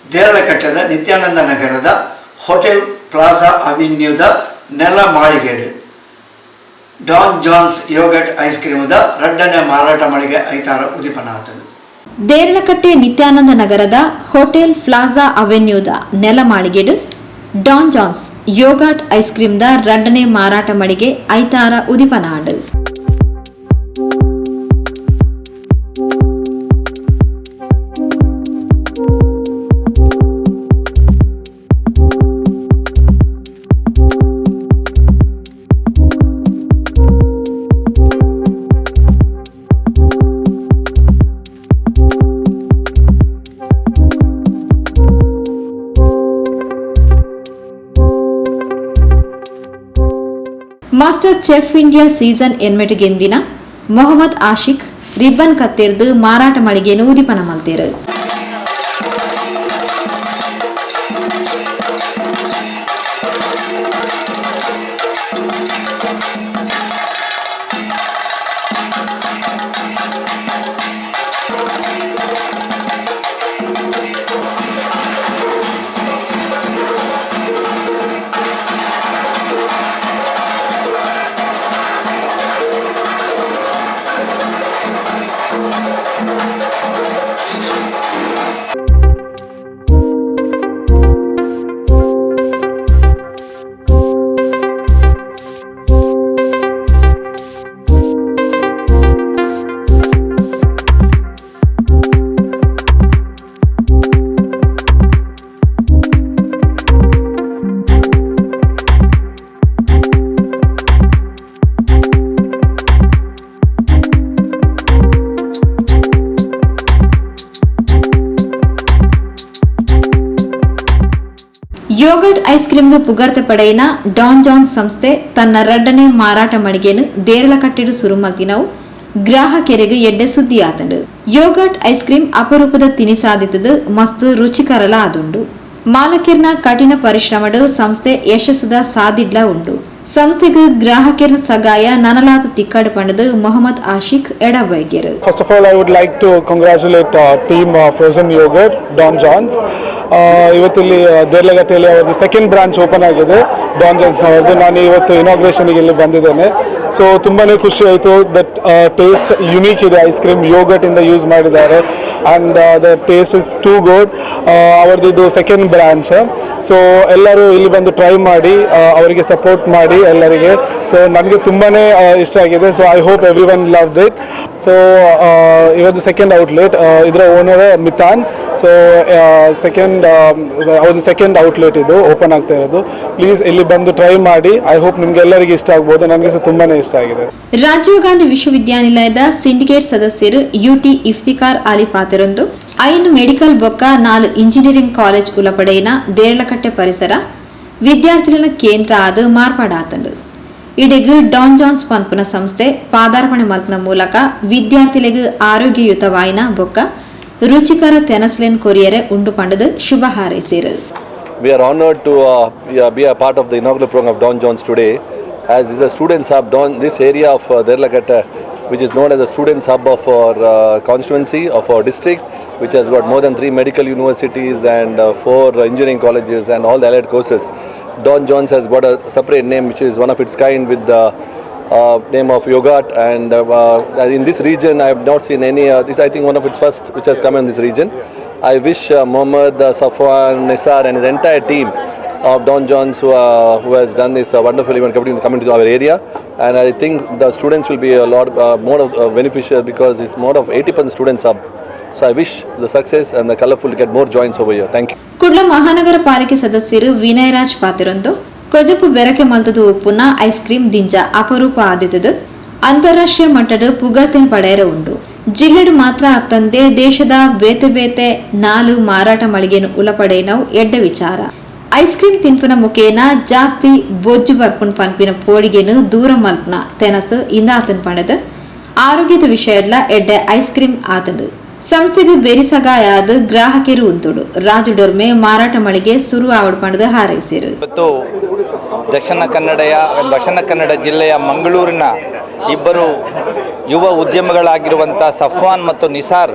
ದೇರಳಕಟ್ಟೆದ ನಿತ್ಯಾನಂದ ನಗರದ hotel plaza ಅವೆನ್ಯೂದ ನೆಲ ಮಾಳಿಗೆಡು ಡಾನ್ ಜಾನ್ಸ್ ಯೋಗಟ್ ಐಸ್ ಕ್ರೀಮದ ರಡ್ಡನೇ ಮಾರಾಟ ಮಳಿಗೆ ಐತಾರ ಉದಿಪನಾಥನು. ದೇರಳಕಟ್ಟೆ ನಿತ್ಯಾನಂದ ನಗರದ ಹೋಟೆಲ್ ಪ್ಲಾಜಾ ಅವೆನ್ಯೂದ ನೆಲ ಮಾಳಿಗೆಡು ಡಾನ್ ಜಾನ್ಸ್ ಯೋಗಟ್ ಐಸ್ ಕ್ರೀಮ್ದ ರಡ್ಡನೇ ಮಾರಾಟ ಮಳಿಗೆ ಐತಾರ ಉದಿಪನಾಡು. ಮಾಸ್ಟರ್ ಚೆಫ್ ಇಂಡಿಯಾ ಸೀಸನ್ 8 ಗೆಂದಿನ ಮೊಹಮ್ಮದ್ ಆಶಿಕ್ ರಿಬ್ಬನ್ ಕತ್ತೆರ್ದು ಮಾರಾಟ ಮಳಿಗೆಯನ್ನು ಉದಿಪನ ಮಲ್ತೇರು. ಯೋಗಟ್ ಐಸ್ ಕ್ರೀಮ್ಗೆ ಪುಗಡ್ತೆ ಪಡೆಯಿನ ಡಾನ್ ಜಾನ್ಸ್ ಸಂಸ್ಥೆ ತನ್ನ ರಡ್ಡನೇ ಮಾರಾಟ ಮಳಿಗೆಯನ್ನು ದೇರಳಕಟ್ಟೆಡು ಶುರು ಮಲ್ತಿನವು ಗ್ರಾಹಕರಿಗೆ ಎಡ್ಡೆ ಸುದ್ದಿ ಆತಂಡು. ಯೋಗಟ್ ಐಸ್ ಕ್ರೀಮ್ ಅಪರೂಪದ ತಿನಿಸಾದಿತ್ತದು ಮಸ್ತ್ ರುಚಿಕರಲ ಆದುಂಡು. ಮಾಲಕಿರ್ನ ಕಠಿಣ ಪರಿಶ್ರಮಡು ಸಂಸ್ಥೆ ಯಶಸ್ಸುದ ಸಾದಿಡ್ಲ ಉಂಡು. ಸಂಸ್ಥೆಗೆ ಗ್ರಾಹಕರ ಸಗಾಯ ನನಲಾದ ತಿಕ್ಕಡು ಪಂಡದು Mohammed Ashiq ಎಡಬೈಗೆರು. First of all, I would like to congratulate team Frozen Yogurt, Don John's. ಇವತ್ತಿಲ್ಲಿ ದೇರ್ಲಗಟ್ಟೆಯಲ್ಲಿ ಅವರದ್ದು ಸೆಕೆಂಡ್ ಬ್ರಾಂಚ್ ಓಪನ್ ಆಗಿದೆ ಡಾನ್ ಜಾನ್ಸ್ ಅವರದ್ದು. ನಾನು ಇವತ್ತು ಇನಾಗ್ರೇಷನ್ಗೆ ಇಲ್ಲಿ ಬಂದಿದ್ದೇನೆ. ಸೊ ತುಂಬಾ ಖುಷಿ ಆಯಿತು. ದಟ್ ಟೇಸ್ಟ್ ಯುನೀಕ್ ಇದೆ. ಐಸ್ ಕ್ರೀಮ್ ಯೋಗಟ್ ಇಂದ ಯೂಸ್ ಮಾಡಿದ್ದಾರೆ and the taste is too good. ಅವರದ್ದು ಇದು ಸೆಕೆಂಡ್ ಬ್ರಾಂಚ್. ಸೊ ಎಲ್ಲರೂ ಇಲ್ಲಿ ಬಂದು ಟ್ರೈ ಮಾಡಿ ಅವರಿಗೆ ಸಪೋರ್ಟ್ ಮಾಡಿ ಎಲ್ಲರಿಗೆ. ಸೊ ನನಗೆ ತುಂಬಾ ಇಷ್ಟ ಆಗಿದೆ. So I hope every one love it. So ಇವತ್ತು ಸೆಕೆಂಡ್ ಔಟ್ಲೆಟ್, ಇದರ ಓನರ್ ಮಿತಾನ್. ಸೊ ಅವ್ರದ್ದು ಸೆಕೆಂಡ್ ಔಟ್ಲೆಟ್ ಇದು ಓಪನ್ ಆಗ್ತಾ ಇರೋದು. ಪ್ಲೀಸ್ ಇಲ್ಲಿ ಬಂದು ಟ್ರೈ ಮಾಡಿ. ಐ ಹೋಪ್ ನಿಮ್ಗೆ ಎಲ್ಲರಿಗೆ ಇಷ್ಟ ಆಗ್ಬೋದು. ನನಗೆ ಸಹ ತುಂಬಾನೇ ಇಷ್ಟ ಆಗಿದೆ. ರಾಜೀವ್ ಗಾಂಧಿ ವಿಶ್ವವಿದ್ಯಾನಿಲಯದ ಸಿಂಡಿಕೇಟ್ ಸದಸ್ಯರು ಯುಟಿ ಇಫ್ತಿಕಾರ್ ಅಲಿ ಪಾತೆರೊಂದು 5 ಮೆಡಿಕಲ್ ಬೊಕ್ಕ 4 ಇಂಜಿನಿಯರಿಂಗ್ ಕಾಲೇಜ್ ಉಲಪಡೆಯಿನ ದೇರಳಕಟ್ಟೆ ಪರಿಸರ ವಿದ್ಯಾರ್ಥಿಗಳ ಕೇಂದ್ರ ಆದ ಮಾರ್ಪಾಡಾತಂಡು. ಇಡೆಗ್ ಡಾನ್ ಜಾನ್ಸ್ ಪನ್ಪುನ ಸಂಸ್ಥೆ ಪಾದಾರ್ಪಣೆ ಮಲ್ಪನ ಮೂಲಕ ವಿದ್ಯಾರ್ಥಿಗಳಿಗೆ ಆರೋಗ್ಯಯುತವಾಯಿನ ಬೊಕ್ಕ ರುಚಿಕರ ತೆನಸ್ಲೆನ್ ಕೊರಿಯರೆ ಉಂಡು ಪಂಡದು ಶುಭ ಹಾರೈಸಿರು. We are honored to be a part of the inaugural program of Don John's today, as is a students hub. This area of Derlakatta, which is known as the students hub of our constituency, of our district, which has got more than 3 medical universities and 4 engineering colleges and all the allied courses. Don John's has got a separate name, which is one of its kind, with the name of Yogat, and in this region I have not seen any. This I think one of its first which has come in this region. I wish Mohammed, Safwan, Nisar and his entire team of Don John's who has done this wonderful event coming to our area, and I think the students will be a lot more beneficial because it's more of 80% students up. So I wish the success and the colorful to get more joints over here. Thank you. Kudla ಮಹಾನಗರ ಪಾಲಿಕೆ ಸದಸ್ಯರು ವಿನಯರಾಜ್ ಪಾತೆರೊಂದು ಕೊಜಪು ಬೆರಕೆ ಮಲ್ತದು ಉಪ್ಪುನ ice cream ದಿಂಜ ಅಪರೂಪ ಆದಿತದು ಅಂತಾರಾಷ್ಟ್ರೀಯ ಮಟ್ಟದ ಪುಗಳ್ತೆನ್ ಪಡೆಯರ ಉಂಡು. ಜಿಲ್ಲೆಡು ಮಾತ್ರ ಅತ್ತಂದೆ ದೇಶದ ಬೇತೆ ಬೇತೆ 4 ಮಾರಾಟ ಮಳಿಗೆನು ಉಲಪಡೆಯನವು ಎಡ್ಡ ವಿಚಾರ. ಐಸ್ ಕ್ರೀಮ್ ತಿನ್ಪುನ ಮುಖೇನ ಜಾಸ್ತಿ ಬೊಜ್ಜು ಬರ್ಪುನ್ ಪನ್ಪಿನ ಪೋಡಿಗೆನು ದೂರ ಮಲ್ಪನ ತೆನಸು ಇಂದ ಆತನ್ ಪಡೆದು ಆರೋಗ್ಯದ ವಿಷಯಡ್ಲ ಎಡ್ಡೆ ಐಸ್ ಕ್ರೀಮ್ ಆತಂಡು. ಸಂಸ್ಥೆಗೆ ಬೇರಿಸಗಾಯಾದ ಗ್ರಾಹಕರು ಉಂಟುಡು ರಾಜು ಡೊರ್ಮೆ ಮಾರಾಟ ಮಳಿಗೆ ಶುರು ಆವಡ್ಪಣದ ಹಾರೈಸಿರು. ಇವತ್ತು ದಕ್ಷಿಣ ಕನ್ನಡ ಜಿಲ್ಲೆಯ ಮಂಗಳೂರಿನ ಇಬ್ಬರು ಯುವ ಉದ್ಯಮಿಗಳಾಗಿರುವಂಥ ಸಫ್ವಾನ್ ಮತ್ತು ನಿಸಾರ್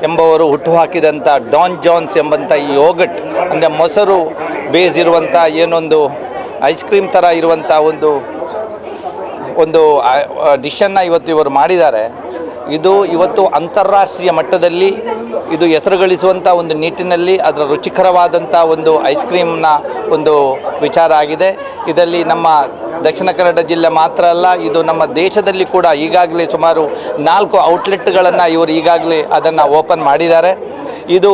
ಎಂಬವರು ಹುಟ್ಟುಹಾಕಿದಂಥ ಡಾನ್ ಜಾನ್ಸ್ ಎಂಬಂಥ ಈ ಯೋಗಟ್ ಅಂದರೆ ಮೊಸರು ಬೇಸ್ ಇರುವಂಥ ಏನೊಂದು ಐಸ್ ಕ್ರೀಮ್ ಥರ ಇರುವಂಥ ಒಂದು ಡಿಶನ್ನು ಇವತ್ತು ಇವರು ಮಾಡಿದ್ದಾರೆ. ಇದು ಇವತ್ತು ಅಂತಾರಾಷ್ಟ್ರೀಯ ಮಟ್ಟದಲ್ಲಿ ಇದು ಹೆಸರು ಗಳಿಸುವಂಥ ಒಂದು ನಿಟ್ಟಿನಲ್ಲಿ ಅದರ ರುಚಿಕರವಾದಂಥ ಒಂದು ಐಸ್ ಕ್ರೀಮ್ನ ಒಂದು ವಿಚಾರ ಆಗಿದೆ. ಇದರಲ್ಲಿ ನಮ್ಮ ದಕ್ಷಿಣ ಕನ್ನಡ ಜಿಲ್ಲೆ ಮಾತ್ರ ಅಲ್ಲ, ಇದು ನಮ್ಮ ದೇಶದಲ್ಲಿ ಕೂಡ ಈಗಾಗಲೇ ಸುಮಾರು 4 ಔಟ್ಲೆಟ್ಗಳನ್ನು ಇವರು ಈಗಾಗಲೇ ಅದನ್ನು ಓಪನ್ ಮಾಡಿದ್ದಾರೆ. ಇದು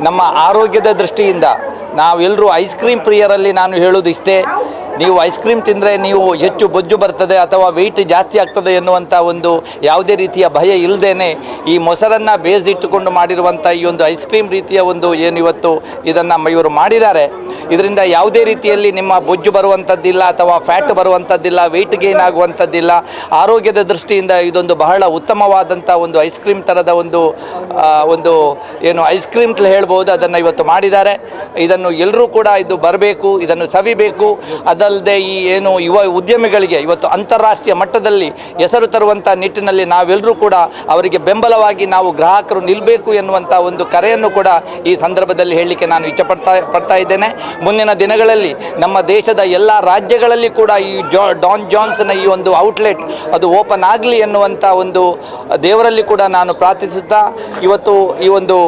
ನಮ್ಮ ಆರೋಗ್ಯದ ದೃಷ್ಟಿಯಿಂದ ನಾವೆಲ್ಲರೂ ಐಸ್ ಕ್ರೀಮ್ ಪ್ರಿಯರಲ್ಲಿ ನಾನು ಹೇಳೋದು ಇಷ್ಟೇ, ನೀವು ಐಸ್ ಕ್ರೀಮ್ ತಿಂದರೆ ನೀವು ಹೆಚ್ಚು ಬೊಜ್ಜು ಬರ್ತದೆ ಅಥವಾ ವೆಯ್ಟ್ ಜಾಸ್ತಿ ಆಗ್ತದೆ ಎನ್ನುವಂಥ ಒಂದು ಯಾವುದೇ ರೀತಿಯ ಭಯ ಇಲ್ಲದೇ ಈ ಮೊಸರನ್ನು ಬೇಯಿಸಿಟ್ಟುಕೊಂಡು ಮಾಡಿರುವಂಥ ಈ ಒಂದು ಐಸ್ ಕ್ರೀಮ್ ರೀತಿಯ ಒಂದು ಏನಿವತ್ತು ಇದನ್ನು ಇವರು ಮಾಡಿದ್ದಾರೆ, ಇದರಿಂದ ಯಾವುದೇ ರೀತಿಯಲ್ಲಿ ನಿಮ್ಮ ಬೊಜ್ಜು ಬರುವಂಥದ್ದಿಲ್ಲ ಅಥವಾ ಫ್ಯಾಟ್ ಬರುವಂಥದ್ದಿಲ್ಲ, ವೆಯ್ಟ್ ಗೇನ್ ಆಗುವಂಥದ್ದಿಲ್ಲ. ಆರೋಗ್ಯದ ದೃಷ್ಟಿಯಿಂದ ಇದೊಂದು ಬಹಳ ಉತ್ತಮವಾದಂಥ ಒಂದು ಐಸ್ ಕ್ರೀಮ್ ಥರದ ಒಂದು ಏನು ಐಸ್ ಕ್ರೀಮ್ ಅಂತ ಹೇಳ್ಬೋದು, ಅದನ್ನು ಇವತ್ತು ಮಾಡಿದ್ದಾರೆ. ಇದನ್ನು ಎಲ್ಲರೂ ಕೂಡ ಇದು ಬರಬೇಕು, ಇದನ್ನು ಸವಿಬೇಕು. ಅದಲ್ಲದೆ ಈ ಏನು ಯುವ ಉದ್ಯಮಿಗಳಿಗೆ ಇವತ್ತು ಅಂತಾರಾಷ್ಟ್ರೀಯ ಮಟ್ಟದಲ್ಲಿ ಹೆಸರು ತರುವಂಥ ನಿಟ್ಟಿನಲ್ಲಿ ನಾವೆಲ್ಲರೂ ಕೂಡ ಅವರಿಗೆ ಬೆಂಬಲವಾಗಿ ನಾವು ಗ್ರಾಹಕರು ನಿಲ್ಲಬೇಕು ಎನ್ನುವಂಥ ಒಂದು ಕರೆಯನ್ನು ಕೂಡ ಈ ಸಂದರ್ಭದಲ್ಲಿ ಹೇಳಲಿಕ್ಕೆ ನಾನು ಇಚ್ಛಪಡ್ತಾ ಇದ್ದೇನೆ. ಮುಂದಿನ ದಿನಗಳಲ್ಲಿ ನಮ್ಮ ದೇಶದ ಎಲ್ಲ ರಾಜ್ಯಗಳಲ್ಲಿ ಕೂಡ ಈ ಡಾನ್ ಜಾನ್ಸ್ನ ಈ ಒಂದು ಔಟ್ಲೆಟ್ ಅದು ಓಪನ್ ಆಗಲಿ ಎನ್ನುವಂಥ ಒಂದು ದೇವರಲ್ಲಿ ಕೂಡ ನಾನು ಪ್ರಾರ್ಥಿಸುತ್ತಾ ಇವತ್ತು ಈ ಒಂದು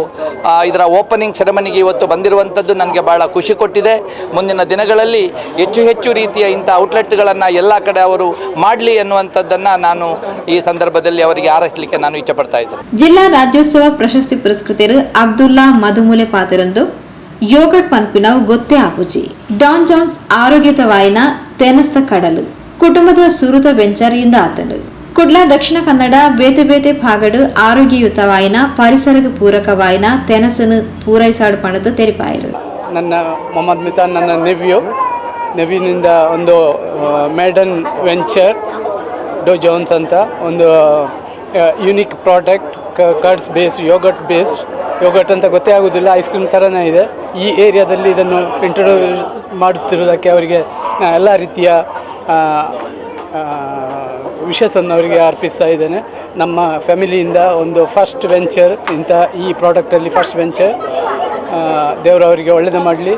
ಇದರ ಓಪನಿಂಗ್ ಸೆರೆಮನಿಗೆ ಇವತ್ತು ಬಂದಿರುವಂಥದ್ದು ನನಗೆ ಭಾಳ ಖುಷಿ ಕೊಟ್ಟಿದೆ. ಮುಂದಿನ ದಿನಗಳಲ್ಲಿ ಹೆಚ್ಚು ರೀತಿಯ ಇಂಥ ಔಟ್ಲೆಟ್ಗಳನ್ನು ಎಲ್ಲ ಕಡೆ ಅವರು ಮಾಡಲಿ ಎನ್ನುವಂಥದ್ದನ್ನು ನಾನು ಈ ಸಂದರ್ಭದಲ್ಲಿ ಅವರಿಗೆ ಹಾರೈಸಲಿಕ್ಕೆ ನಾನು ಇಚ್ಛಪಡ್ತಾ ಇದ್ದೇನೆ. ಜಿಲ್ಲಾ ರಾಜ್ಯೋತ್ಸವ ಪ್ರಶಸ್ತಿ ಪುರಸ್ಕೃತರು ಅಬ್ದುಲ್ಲಾ ಮಧುಮೂಲೆ ಪಾತ್ರೊಂದು ಯೋಗಟ್ ಪನ್ಪಿನವು ಗೊತ್ತೇ ಆಪುಜಿ ಡಾನ್ ಜಾನ್ಸ್ ಆರೋಗ್ಯತವಾಯಿನ ತೆನಸ್ತ ಕಡಲು ಕುಟುಂಬದ ಸುರುತ ವೆಂಚರಿಯಿಂದ ಆತಡು ಕುಡ್ಲ ದಕ್ಷಿಣ ಕನ್ನಡ ಬೇತೆ ಭಾಗಡು ಆರೋಗ್ಯಯುತವಾಯಿನ ಪರಿಸರಕ್ಕೆ ಪೂರಕವಾಯಿನ ತೆನಸನ್ನು ಪೂರೈಸಾಡು ಪಣದು ತೆರಿಪಾಯಿರು. ನನ್ನ ಮೊಹಮ್ಮದ್ ಮಿತಾನ್ ನನ್ನ ನೆವಿನಿಂದ ಒಂದು ಮೇಡನ್ ವೆಂಚರ್ ಡೋ ಜಾನ್ಸ್ ಅಂತ ಒಂದು unique product curds based yoghurt ಅಂತ ಗೊತ್ತೇ ಆಗೋದಿಲ್ಲ, ಐಸ್ ಕ್ರೀಮ್ ಥರನೇ ಇದೆ. ಈ ಏರಿಯಾದಲ್ಲಿ ಇದನ್ನು ಇಂಟ್ರೊಡ್ಯೂಸ್ ಮಾಡುತ್ತಿರುವುದಕ್ಕೆ ಅವರಿಗೆ ಎಲ್ಲ ರೀತಿಯ ವಿಶಸ್ಸನ್ನು ಅವರಿಗೆ ಅರ್ಪಿಸ್ತಾ ಇದ್ದೇನೆ. ನಮ್ಮ ಫ್ಯಾಮಿಲಿಯಿಂದ ಒಂದು ಫಸ್ಟ್ ವೆಂಚರ್ ಈ ಪ್ರಾಡಕ್ಟಲ್ಲಿ ಫಸ್ಟ್ ವೆಂಚರ್. ದೇವರು ಅವರಿಗೆ ಒಳ್ಳೆಯದು ಮಾಡಲಿ,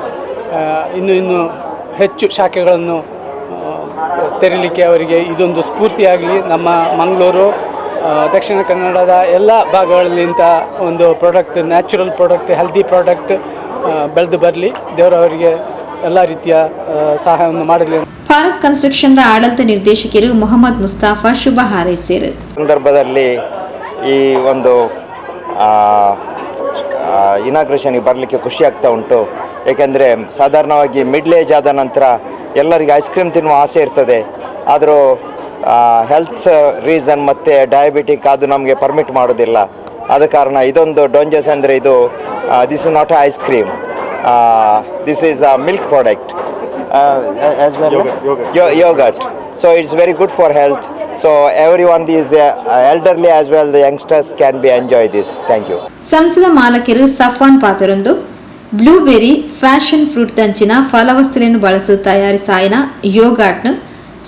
ಇನ್ನೂ ಹೆಚ್ಚು ಶಾಖೆಗಳನ್ನು ತೆರೀಲಿಕ್ಕೆ ಅವರಿಗೆ ಇದೊಂದು ಸ್ಫೂರ್ತಿಯಾಗಲಿ. ನಮ್ಮ ಮಂಗಳೂರು ದಕ್ಷಿಣ ಕನ್ನಡದ ಎಲ್ಲ ಭಾಗಗಳಲ್ಲಿ ಇಂಥ ಒಂದು product, natural product, healthy product ಬೆಳೆದು ಬರಲಿ. ದೇವರು ಅವರಿಗೆ ಎಲ್ಲ ರೀತಿಯ ಸಹಾಯವನ್ನು ಮಾಡಲಿ. ಭಾರತ್ ಕನ್ಸ್ಟ್ರಕ್ಷನ್ ಆಡಳಿತ ನಿರ್ದೇಶಕರು ಮೊಹಮ್ಮದ್ ಮುಸ್ತಾಫಾ ಶುಭ ಹಾರೈಸಿದರು. ಸಂದರ್ಭದಲ್ಲಿ ಈ ಒಂದು ಇನಾಗ್ರೇಷನ್ಗೆ ಬರಲಿಕ್ಕೆ ಖುಷಿ ಆಗ್ತಾ ಉಂಟು. ಏಕೆಂದರೆ ಸಾಧಾರಣವಾಗಿ ಮಿಡ್ಲ್ ಏಜ್ ಆದ ನಂತರ ಎಲ್ಲರಿಗೆ ಐಸ್ ಕ್ರೀಮ್ ತಿನ್ನುವ ಆಸೆ ಇರ್ತದೆ, ಆದರೂ ಹೆಲ್ತ್ ರೀಸನ್ ಮತ್ತು ಡಯಾಬಿಟಿಕ್ ಅದು ನಮಗೆ ಪರ್ಮಿಟ್ ಮಾಡೋದಿಲ್ಲ. ಆದ ಕಾರಣ ಇದೊಂದು ಡಾಂಜಸ್ ಅಂದರೆ ಇದು this is not ice cream, this is a milk product as well yogurt, so it's very good for health, so everyone, these elderly as well, the youngsters can be enjoy this. Thank you. ಸಂಸದ ಮಾಲಕರು Safwan ಪಾತ್ರೊಂದು blueberry passion fruit ದಂಚಿನ ಫಲವಸ್ತುಗಳನ್ನು ಬಳಸಿ ತಯಾರಿಸಾಯಿನ ಯೋಗಾಟ್ನು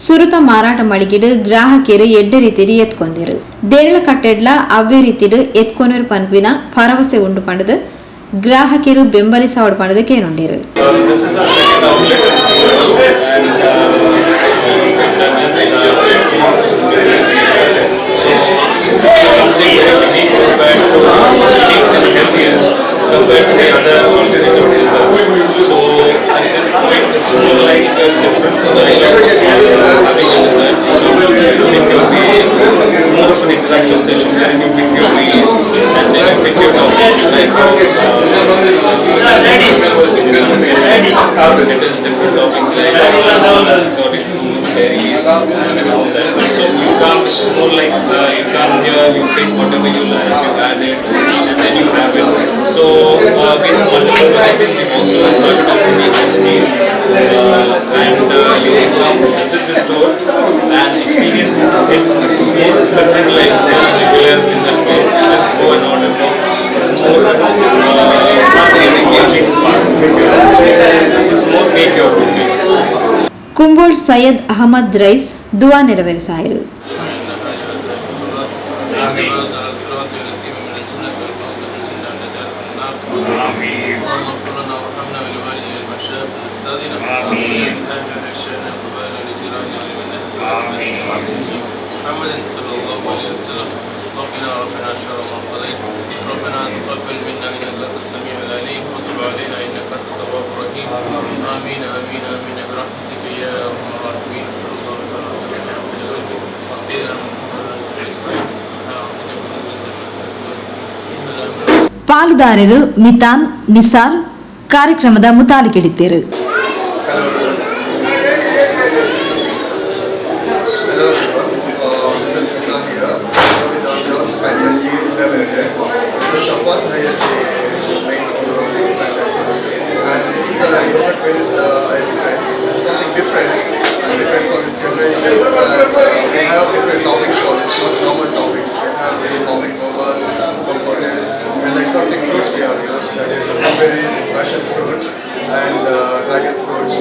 ಸುರುತ ಮಾರಾಟ ಮಳಿಗಿಡು ಗ್ರಾಹಕರು ಎಡ್ಡೆ ರೀತಿಯಲ್ಲಿ ಎತ್ಕೊಂದಿರು ದೇರಳ ಕಟ್ಟೆಡ್ಲ ಅವೇ ರೀತಿಡು ಎತ್ಕೊನರು ಪನ್ಪಿನ ಭರವಸೆ ಉಂಡು ಪಂಡದು ಗ್ರಾಹಕರು ಬೆಂಬಲಿಸಾವಡು ಪಂಡದು ಕೇನುಂಡಿರು. Compared to the other alternative desserts. So at this point it's more like a different style of having a dessert. So it can be, it's more of an interactive session where you pick your meals and then you pick your toppings. Like it is different toppings like exotic fruits, berries and all that. So you come, it's more like you come here, you pick whatever you like, you add it and then you have it. So we have multiple varieties. We've also started off with the iced teas and you can come visit the store and experience it. It's more different like the regular dessert place. Just go and order it. It's more an engaging part. It's more make your own. Kumbol Syed Ahmed ರೈಸ್ ದುವಾ ನೆರವೇರಿಸಾಯಿರು. ربنا ظلمنا أنفسنا وإن لم تغفر لنا وترحمنا لنكونن من محمد صلى الله عليه وسلم ربنا شر ما قضيت ربنا تقبل منا انك انت السميع العليم وتب علينا انك انت التواب الرحيم امين امين امين برحمتك يا ارحم الراحمين صلى الله عليه وسلم على عبد الخلق وسيدنا محمد صلى الله عليه وسلم ಪಾಲುದಾರರು ಮಿತಾನ್ ನಿಸಾರ್ ಕಾರ್ಯಕ್ರಮದ ಮುತಾಲಿಕೆಡಿದ್ದರು. Hello everyone, this is Mitan here, the Don John's franchisee in the Limited. This is Safwan, who is the main owner of the franchisee. And this is a yogurt-based ice cream. This is something different for this generation. We have different toppings for this, not normal toppings. We have the popping bobas, compotes, and exotic fruits we have used. That is blueberries, passion fruit, and dragon fruits.